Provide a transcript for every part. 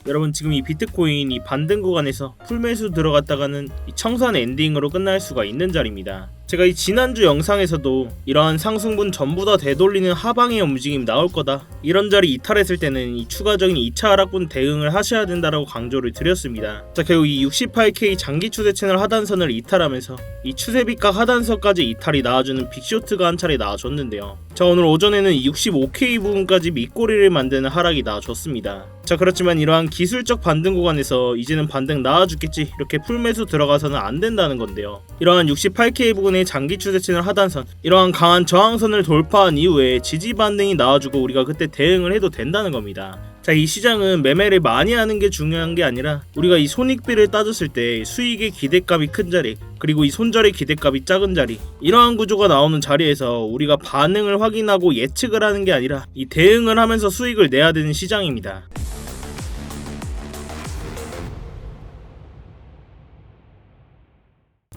여러분 지금 이 비트코인 이 반등 구간에서 풀매수 들어갔다가는 이 청산 엔딩으로 끝날 수가 있는 자리입니다. 제가 이 지난주 영상에서도 이러한 상승분 전부 다 되돌리는 하방의 움직임이 나올 거다, 이런 자리 이탈했을 때는 이 추가적인 2차 하락분 대응을 하셔야 된다라고 강조를 드렸습니다. 자, 결국 이 68K 장기 추세 채널 하단선을 이탈하면서 이 추세비각 하단선까지 이탈이 나와주는 빅쇼트가 한 차례 나와줬는데요. 자, 오늘 오전에는 이 65K 부분까지 밑꼬리를 만드는 하락이 나와줬습니다. 자, 그렇지만 이러한 기술적 반등 구간에서 이제는 반등 나와주겠지 이렇게 풀매수 들어가서는 안 된다는 건데요. 이러한 68K 부분의 장기 추세 채널 하단선, 이러한 강한 저항선을 돌파한 이후에 지지 반등이 나와주고 우리가 그때 대응을 해도 된다는 겁니다. 자, 이 시장은 매매를 많이 하는 게 중요한 게 아니라 우리가 이 손익비를 따졌을 때 수익의 기대값이 큰 자리, 그리고 이 손절의 기대값이 작은 자리, 이러한 구조가 나오는 자리에서 우리가 반응을 확인하고 예측을 하는 게 아니라 이 대응을 하면서 수익을 내야 되는 시장입니다.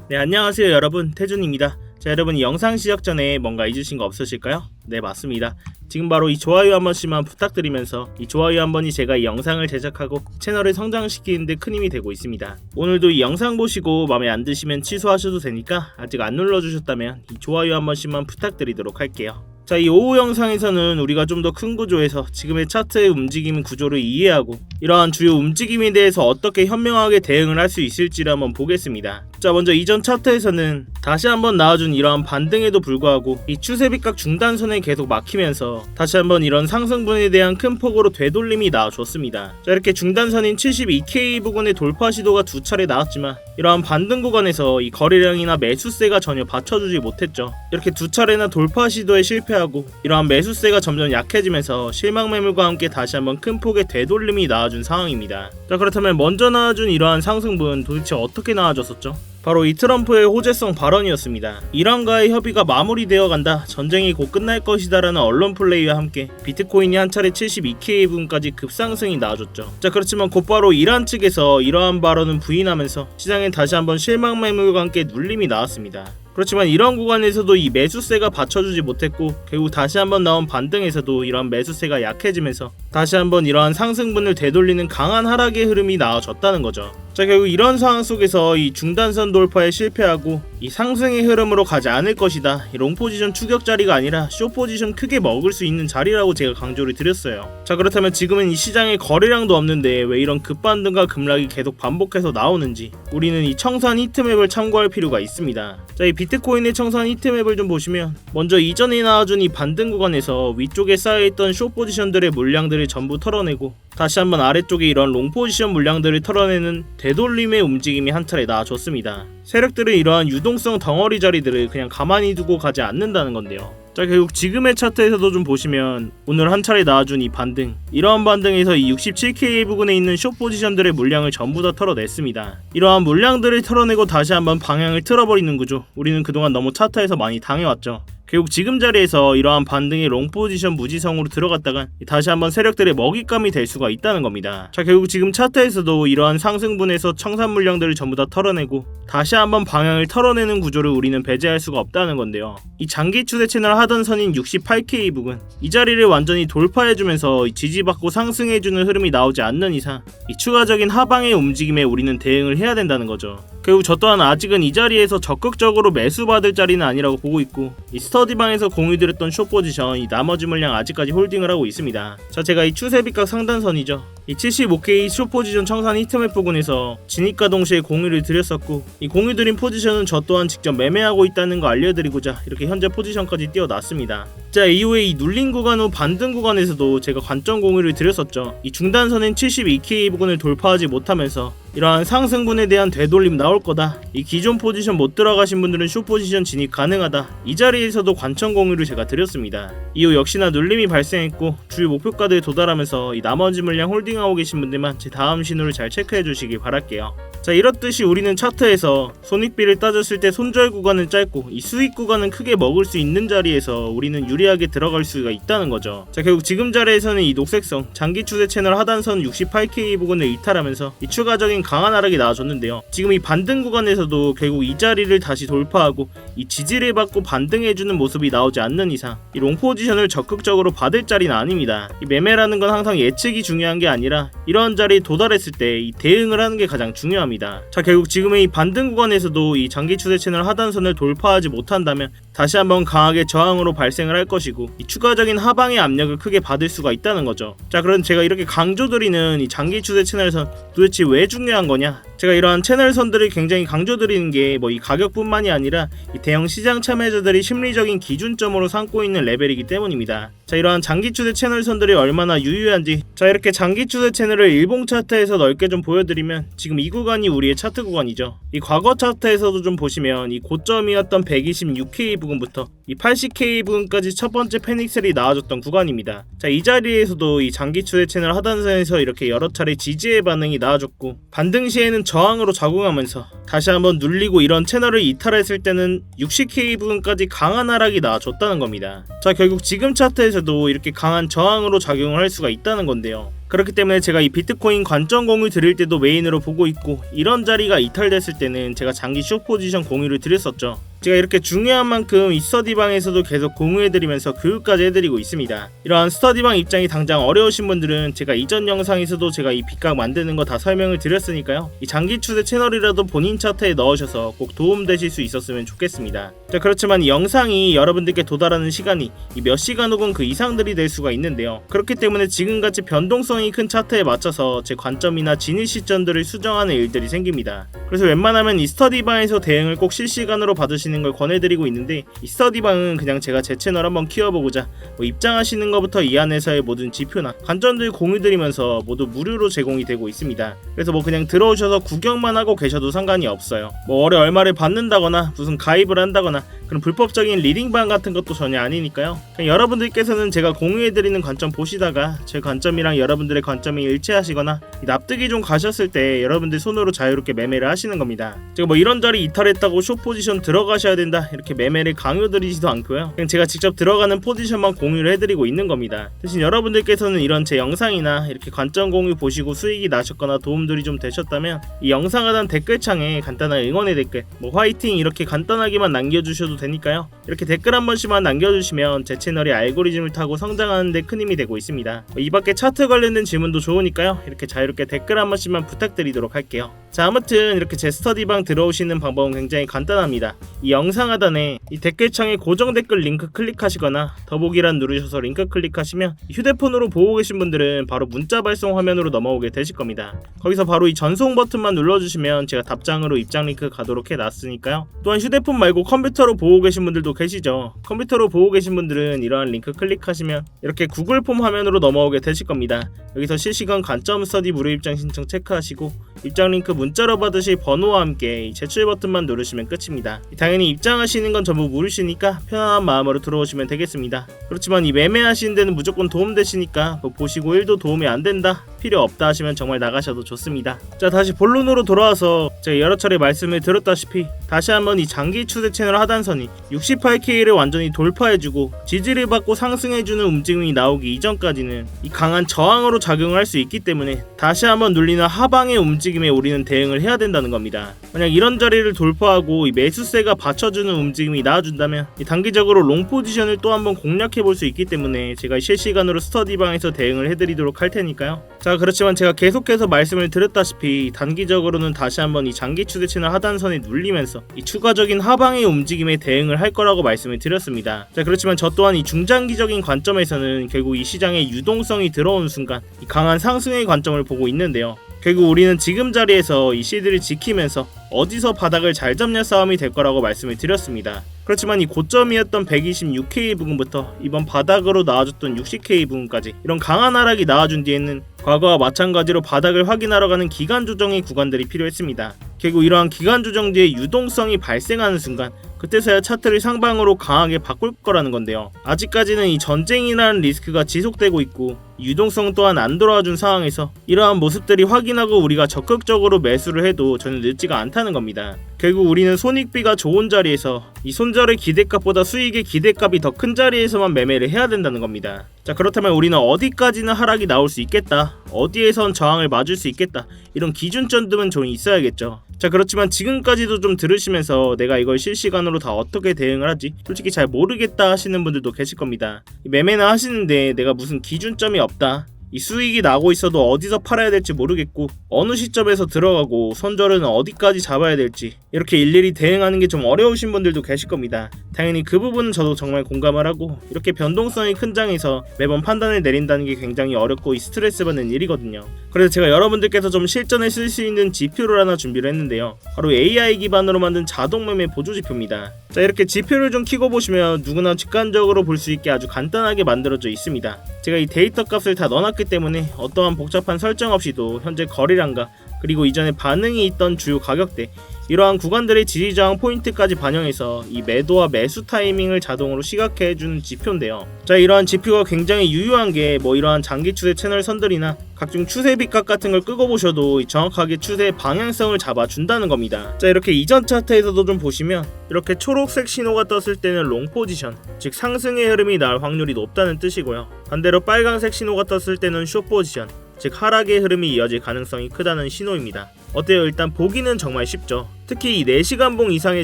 네, 안녕하세요 여러분, 태준입니다. 자, 여러분 이 영상 시작 전에 뭔가 잊으신 거 없으실까요? 네, 맞습니다. 지금 바로 이 좋아요 한 번씩만 부탁드리면서 이 좋아요 한 번이 제가 이 영상을 제작하고 채널을 성장시키는데 큰 힘이 되고 있습니다. 오늘도 이 영상 보시고 마음에 안 드시면 취소하셔도 되니까 아직 안 눌러주셨다면 이 좋아요 한 번씩만 부탁드리도록 할게요. 자, 이 오후 영상에서는 우리가 좀 더 큰 구조에서 지금의 차트의 움직임 구조를 이해하고 이러한 주요 움직임에 대해서 어떻게 현명하게 대응을 할 수 있을지를 한번 보겠습니다. 자, 먼저 이전 차트에서는 다시 한번 나와준 이러한 반등에도 불구하고 이 추세비각 중단선에 계속 막히면서 다시 한번 이런 상승분에 대한 큰 폭으로 되돌림이 나와줬습니다. 자, 이렇게 중단선인 72K 부근의 돌파 시도가 두 차례 나왔지만 이러한 반등 구간에서 이 거래량이나 매수세가 전혀 받쳐주지 못했죠. 이렇게 두 차례나 돌파 시도에 실패하고 이러한 매수세가 점점 약해지면서 실망 매물과 함께 다시 한번 큰 폭의 되돌림이 나와준 상황입니다. 자, 그렇다면 먼저 나와준 이러한 상승분 도대체 어떻게 나와줬었죠? 바로 이 트럼프의 호재성 발언이었습니다. 이란과의 협의가 마무리되어 간다, 전쟁이 곧 끝날 것이다 라는 언론 플레이와 함께 비트코인이 한 차례 72K 부분까지 급상승이 나와줬죠. 자, 그렇지만 곧바로 이란 측에서 이러한 발언은 부인하면서 시장엔 다시 한번 실망 매물과 함께 눌림이 나왔습니다. 그렇지만 이런 구간에서도 이 매수세가 받쳐주지 못했고 결국 다시 한번 나온 반등에서도 이러한 매수세가 약해지면서 다시 한번 이러한 상승분을 되돌리는 강한 하락의 흐름이 나와줬다는 거죠. 자, 결국 이런 상황 속에서 이 중단선 돌파에 실패하고 이 상승의 흐름으로 가지 않을 것이다, 이 롱포지션 추격 자리가 아니라 숏포지션 크게 먹을 수 있는 자리라고 제가 강조를 드렸어요. 자, 그렇다면 지금은 이 시장에 거래량도 없는데 왜 이런 급반등과 급락이 계속 반복해서 나오는지 우리는 이 청산 히트맵을 참고할 필요가 있습니다. 자, 이 비트코인의 청산 히트맵을 좀 보시면 먼저 이전에 나와준 이 반등 구간에서 위쪽에 쌓여있던 숏포지션들의 물량들을 전부 털어내고 다시 한번 아래쪽에 이런 롱포지션 물량들을 털어내는 되돌림의 움직임이 한 차례 나와줬습니다. 세력들은 이러한 유동성 덩어리 자리들을 그냥 가만히 두고 가지 않는다는 건데요. 자, 결국 지금의 차트에서도 좀 보시면 오늘 한 차례 나와준 이 반등, 이러한 반등에서 이 67K 부근에 있는 숏 포지션들의 물량을 전부 다 털어냈습니다. 이러한 물량들을 털어내고 다시 한번 방향을 틀어버리는 구조, 우리는 그동안 너무 차트에서 많이 당해왔죠. 결국 지금 자리에서 이러한 반등의 롱포지션 무지성으로 들어갔다가 다시 한번 세력들의 먹잇감이 될 수가 있다는 겁니다. 자, 결국 지금 차트에서도 이러한 상승분에서 청산 물량들을 전부 다 털어내고 다시 한번 방향을 털어내는 구조를 우리는 배제할 수가 없다는 건데요. 이 장기 추세 채널 하던 선인 68K 부근, 이 자리를 완전히 돌파해주면서 지지받고 상승해주는 흐름이 나오지 않는 이상 이 추가적인 하방의 움직임에 우리는 대응을 해야 된다는 거죠. 결국 저 또한 아직은 이 자리에서 적극적으로 매수받을 자리는 아니라고 보고 있고 이 스터디방에서 공유드렸던 숏포지션, 이 나머지 물량 아직까지 홀딩을 하고 있습니다. 자, 제가 이 추세비각 상단선이죠, 이 75K 숏포지션 청산 히트맵 부분에서 진입과 동시에 공유를 드렸었고 이 공유드린 포지션은 저 또한 직접 매매하고 있다는 거 알려드리고자 이렇게 현재 포지션까지 띄워놨습니다. 자, 이후에 이 눌린 구간 후 반등 구간에서도 제가 관점 공유를 드렸었죠. 이 중단선인 72K 부분을 돌파하지 못하면서 이러한 상승분에 대한 되돌림 나올 거다, 이 기존 포지션 못 들어가신 분들은 숏 포지션 진입 가능하다, 이 자리에서도 관점 공유를 제가 드렸습니다. 이후 역시나 눌림이 발생했고 주요 목표가들에 도달하면서 이 나머지 물량 홀딩하고 계신 분들만 제 다음 신호를 잘 체크해 주시기 바랄게요. 자, 이렇듯이 우리는 차트에서 손익비를 따졌을 때 손절 구간은 짧고 이 수익 구간은 크게 먹을 수 있는 자리에서 우리는 유리하게 들어갈 수가 있다는 거죠. 자, 결국 지금 자리에서는 이 녹색성 장기 추세 채널 하단선 68K 부근을 이탈하면서 이 추가적인 강한 하락이 나와줬는데요. 지금 이 반등 구간에서도 결국 이 자리를 다시 돌파하고 이 지지를 받고 반등해주는 모습이 나오지 않는 이상 이 롱 포지션을 적극적으로 받을 자리는 아닙니다. 이 매매라는 건 항상 예측이 중요한 게 아니라 이런 자리에 도달했을 때 이 대응을 하는 게 가장 중요합니다. 자, 결국 지금의 이 반등 구간에서도 이 장기 추세 채널 하단선을 돌파하지 못한다면 다시 한번 강하게 저항으로 발생을 할 것이고 이 추가적인 하방의 압력을 크게 받을 수가 있다는 거죠. 자, 그럼 제가 이렇게 강조드리는 이 장기 추세 채널선 도대체 왜 중요한 거냐? 제가 이러한 채널선들을 굉장히 강조드리는 게 뭐 이 가격뿐만이 아니라 이 대형 시장 참여자들이 심리적인 기준점으로 삼고 있는 레벨이기 때문입니다. 자, 이러한 장기 추세 채널선들이 얼마나 유효한지, 자, 이렇게 장기 추세 채널을 일봉 차트에서 넓게 좀 보여드리면 지금 이 구간이 우리의 차트 구간이죠. 이 과거 차트에서도 좀 보시면 이 고점이었던 126K 부근부터 이 80K 부근까지 첫 번째 패닉셀이 나와줬던 구간입니다. 자, 이 자리에서도 이 장기 추세 채널 하단선에서 이렇게 여러 차례 지지의 반응이 나와줬고 반등 시에는 저항으로 작용하면서 다시 한번 눌리고 이런 채널을 이탈했을 때는 60K 부근까지 강한 하락이 나와줬다는 겁니다. 자, 결국 지금 차트에서도 이렇게 강한 저항으로 작용을 할 수가 있다는 건데요. 그렇기 때문에 제가 이 비트코인 관점 공유 드릴 때도 메인으로 보고 있고 이런 자리가 이탈됐을 때는 제가 장기 숏 포지션 공유를 드렸었죠. 제가 이렇게 중요한 만큼 이 스터디방에서도 계속 공유해드리면서 교육까지 해드리고 있습니다. 이러한 스터디방 입장이 당장 어려우신 분들은 제가 이전 영상에서도 제가 이 빗각 만드는 거 다 설명을 드렸으니까요. 이 장기 추세 채널이라도 본인 차트에 넣으셔서 꼭 도움되실 수 있었으면 좋겠습니다. 자, 그렇지만 이 영상이 여러분들께 도달하는 시간이 이 몇 시간 혹은 그 이상들이 될 수가 있는데요. 그렇기 때문에 지금같이 변동성이 큰 차트에 맞춰서 제 관점이나 진입 시점들을 수정하는 일들이 생깁니다. 그래서 웬만하면 이 스터디방에서 대응을 꼭 실시간으로 받으시는 걸 권해드리고 있는데 이 스터디방은 그냥 제가 제 채널 한번 키워보고자 뭐 입장하시는 것부터 이 안에서의 모든 지표나 관점들 공유드리면서 모두 무료로 제공이 되고 있습니다. 그래서 뭐 그냥 들어오셔서 구경만 하고 계셔도 상관이 없어요. 뭐 월에 얼마를 받는다거나 무슨 가입을 한다거나 그런 불법적인 리딩방 같은 것도 전혀 아니니까요. 그냥 여러분들께서는 제가 공유해드리는 관점 보시다가 제 관점이랑 여러분들의 관점이 일치하시거나 납득이 좀 가셨을 때 여러분들 손으로 자유롭게 매매를 하시는 겁니다. 제가 뭐 이런저런 이탈했다고 숏 포지션 들어가셔야 된다 이렇게 매매를 강요드리지도 않고요. 그냥 제가 직접 들어가는 포지션만 공유를 해드리고 있는 겁니다. 대신 여러분들께서는 이런 제 영상이나 이렇게 관점 공유 보시고 수익이 나셨거나 도움들이 좀 되셨다면 이 영상 하단 댓글창에 간단한 응원의 댓글 뭐 화이팅 이렇게 간단하게만 남겨주셔도 되니까요. 이렇게 댓글 한 번씩만 남겨주시면 제 채널이 알고리즘을 타고 성장하는 데 큰 힘이 되고 있습니다. 이 밖에 차트 관련된 질문도 좋으니까요. 이렇게 자유롭게 댓글 한 번씩만 부탁드리도록 할게요. 자, 아무튼 이렇게 제 스터디방 들어오시는 방법은 굉장히 간단합니다. 이 영상 하단에 이 댓글창에 고정 댓글 링크 클릭하시거나 더보기란 누르셔서 링크 클릭하시면 휴대폰으로 보고 계신 분들은 바로 문자 발송 화면으로 넘어오게 되실 겁니다. 거기서 바로 이 전송 버튼만 눌러주시면 제가 답장으로 입장 링크 가도록 해놨으니까요. 또한 휴대폰 말고 컴퓨터로 보고 계신 분들도 계시죠. 컴퓨터로 보고 계신 분들은 이러한 링크 클릭하시면 이렇게 구글 폼 화면으로 넘어오게 되실 겁니다. 여기서 실시간 관점 스터디 무료 입장 신청 체크하시고 입장 링크 문자로 받으실 번호와 함께 이 제출 버튼만 누르시면 끝입니다. 당연히 입장하시는 건 전부 무료시니까 편안한 마음으로 들어오시면 되겠습니다. 그렇지만 이 매매하시는 데는 무조건 도움되시니까 뭐 보시고 1도 도움이 안 된다 필요 없다 하시면 정말 나가셔도 좋습니다. 자, 다시 본론으로 돌아와서 제가 여러 차례 말씀을 드렸다시피 다시 한번 이 장기 추세 채널 하단선이 68K를 완전히 돌파해주고 지지를 받고 상승해주는 움직임이 나오기 이전까지는 이 강한 저항으로 작용을 할 수 있기 때문에 다시 한번 눌리는 하방의 움직임에 우리는 대응을 해야 된다는 겁니다. 만약 이런 자리를 돌파하고 이 매수세가 받쳐주는 움직임이 나와준다면 이 단기적으로 롱 포지션을 또 한번 공략해 볼 수 있기 때문에 제가 실시간으로 스터디방에서 대응을 해드리도록 할 테니까요. 자, 그렇지만 제가 계속해서 말씀을 드렸다시피 단기적으로는 다시 한번 이 장기 추세 채널 하단선에 눌리면서 이 추가적인 하방의 움직임에 대응을 할 거라고 말씀을 드렸습니다. 자, 그렇지만 저 또한 이 중장기적인 관점에서는 결국 이 시장에 유동성이 들어오는 순간 이 강한 상승의 관점을 보고 있는데요. 결국 우리는 지금 자리에서 이 시드를 지키면서 어디서 바닥을 잘 잡냐 싸움이 될 거라고 말씀을 드렸습니다. 그렇지만 이 고점이었던 126K 부근부터 이번 바닥으로 나와줬던 60K 부근까지 이런 강한 하락이 나와준 뒤에는 과거와 마찬가지로 바닥을 확인하러 가는 기간 조정의 구간들이 필요했습니다. 결국 이러한 기간 조정 뒤에 유동성이 발생하는 순간 그때서야 차트를 상방으로 강하게 바꿀 거라는 건데요. 아직까지는 이 전쟁이라는 리스크가 지속되고 있고 유동성 또한 안 돌아와준 상황에서 이러한 모습들이 확인하고 우리가 적극적으로 매수를 해도 전혀 늦지가 않다는 겁니다. 결국 우리는 손익비가 좋은 자리에서 이 손절의 기대값보다 수익의 기대값이 더 큰 자리에서만 매매를 해야 된다는 겁니다. 자, 그렇다면 우리는 어디까지는 하락이 나올 수 있겠다, 어디에선 저항을 맞을 수 있겠다, 이런 기준점들은 좀 있어야겠죠. 자, 그렇지만 지금까지도 좀 들으시면서 내가 이걸 실시간으로 다 어떻게 대응을 하지? 솔직히 잘 모르겠다 하시는 분들도 계실 겁니다. 매매나 하시는데 내가 무슨 기준점이 없다, 이 수익이 나고 있어도 어디서 팔아야 될지 모르겠고 어느 시점에서 들어가고 손절은 어디까지 잡아야 될지 이렇게 일일이 대응하는 게 좀 어려우신 분들도 계실 겁니다. 당연히 그 부분은 저도 정말 공감을 하고 이렇게 변동성이 큰 장에서 매번 판단을 내린다는 게 굉장히 어렵고 스트레스 받는 일이거든요. 그래서 제가 여러분들께서 좀 실전에 쓸 수 있는 지표를 하나 준비를 했는데요. 바로 AI 기반으로 만든 자동 매매 보조 지표입니다. 자, 이렇게 지표를 좀 켜고 보시면 누구나 직관적으로 볼 수 있게 아주 간단하게 만들어져 있습니다. 제가 이 데이터 값을 다 넣어놨기 때문에 어떠한 복잡한 설정 없이도 현재 거래량과 그리고 이전에 반응이 있던 주요 가격대, 이러한 구간들의 지지저항 포인트까지 반영해서 이 매도와 매수 타이밍을 자동으로 시각해주는 지표인데요. 자, 이러한 지표가 굉장히 유효한 게 이러한 장기 추세 채널 선들이나 각종 추세 빛값 같은 걸 끄고 보셔도 정확하게 추세의 방향성을 잡아준다는 겁니다. 자, 이렇게 이전 차트에서도 좀 보시면 이렇게 초록색 신호가 떴을 때는 롱 포지션, 즉 상승의 흐름이 날 확률이 높다는 뜻이고요. 반대로 빨간색 신호가 떴을 때는 숏 포지션, 즉 하락의 흐름이 이어질 가능성이 크다는 신호입니다. 어때요? 일단 보기는 정말 쉽죠. 특히 이 4시간봉 이상의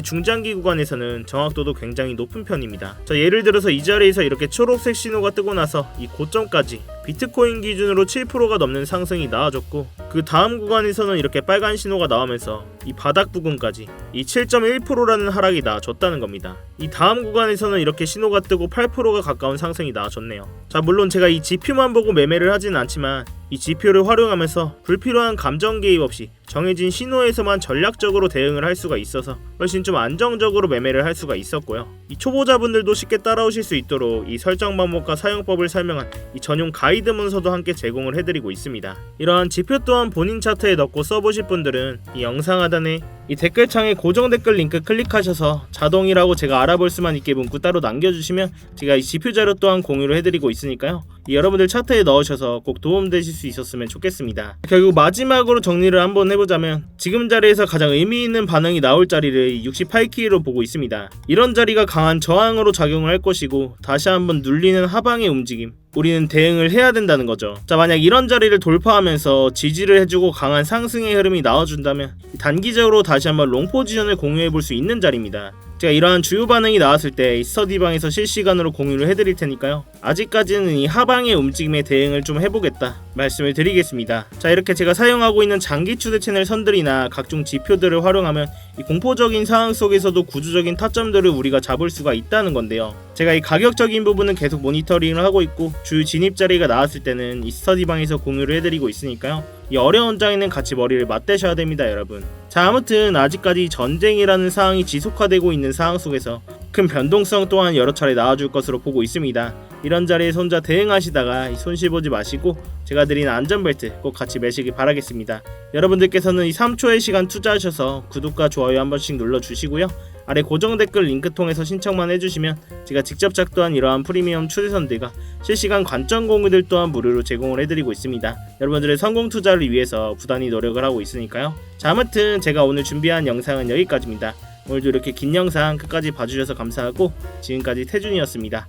중장기 구간에서는 정확도도 굉장히 높은 편입니다. 자, 예를 들어서 이 자리에서 이렇게 초록색 신호가 뜨고 나서 이 고점까지 비트코인 기준으로 7%가 넘는 상승이 나와줬고, 그 다음 구간에서는 이렇게 빨간 신호가 나오면서 이 바닥 부근까지 이 7.1%라는 하락이 나와줬다는 겁니다. 이 다음 구간에서는 이렇게 신호가 뜨고 8%가 가까운 상승이 나와줬네요. 자, 물론 제가 이 지표만 보고 매매를 하진 않지만 이 지표를 활용하면서 불필요한 감정 개입 없이 정해진 신호에서만 전략적으로 대응을 할 수가 있어서 훨씬 좀 안정적으로 매매를 할 수가 있었고요. 이 초보자분들도 쉽게 따라오실 수 있도록 이 설정 방법과 사용법을 설명한 이 전용 가이드 문서도 함께 제공을 해드리고 있습니다. 이러한 지표 또한 본인 차트에 넣고 써보실 분들은 이 영상 하단에 이 댓글창에 고정 댓글 링크 클릭하셔서 자동이라고 제가 알아볼 수만 있게 문구 따로 남겨주시면 제가 이 지표 자료 또한 공유를 해드리고 있으니까요. 여러분들 차트에 넣으셔서 꼭 도움되실 수 있었으면 좋겠습니다. 결국 마지막으로 정리를 한번 해보자면 지금 자리에서 가장 의미있는 반응이 나올 자리를 68K로 보고 있습니다. 이런 자리가 강한 저항으로 작용을 할 것이고 다시 한번 눌리는 하방의 움직임, 우리는 대응을 해야 된다는 거죠. 자, 만약 이런 자리를 돌파하면서 지지를 해주고 강한 상승의 흐름이 나와준다면 단기적으로 다시 한번 롱 포지션을 공유해 볼 수 있는 자리입니다. 제가 이러한 주요 반응이 나왔을 때 스터디방에서 실시간으로 공유를 해드릴 테니까요. 아직까지는 이 하방의 움직임에 대응을 좀 해보겠다 말씀을 드리겠습니다. 자, 이렇게 제가 사용하고 있는 장기 추세 채널 선들이나 각종 지표들을 활용하면 이 공포적인 상황 속에서도 구조적인 타점들을 우리가 잡을 수가 있다는 건데요. 제가 이 가격적인 부분은 계속 모니터링을 하고 있고 주요 진입 자리가 나왔을 때는 이 스터디방에서 공유를 해드리고 있으니까요. 이 어려운 장에는 같이 머리를 맞대셔야 됩니다, 여러분. 자, 아무튼 아직까지 전쟁이라는 상황이 지속화되고 있는 상황 속에서 큰 변동성 또한 여러 차례 나와줄 것으로 보고 있습니다. 이런 자리에서 혼자 대응하시다가 손실 보지 마시고 제가 드린 안전벨트 꼭 같이 매시기 바라겠습니다. 여러분들께서는 이 3초의 시간 투자하셔서 구독과 좋아요 한 번씩 눌러주시고요. 아래 고정 댓글 링크 통해서 신청만 해주시면 제가 직접 작도한 이러한 프리미엄 추세선들과 실시간 관점 공유들 또한 무료로 제공을 해드리고 있습니다. 여러분들의 성공 투자를 위해서 부단히 노력을 하고 있으니까요. 자, 아무튼 제가 오늘 준비한 영상은 여기까지입니다. 오늘도 이렇게 긴 영상 끝까지 봐주셔서 감사하고 지금까지 태준이었습니다.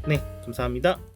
네, 감사합니다.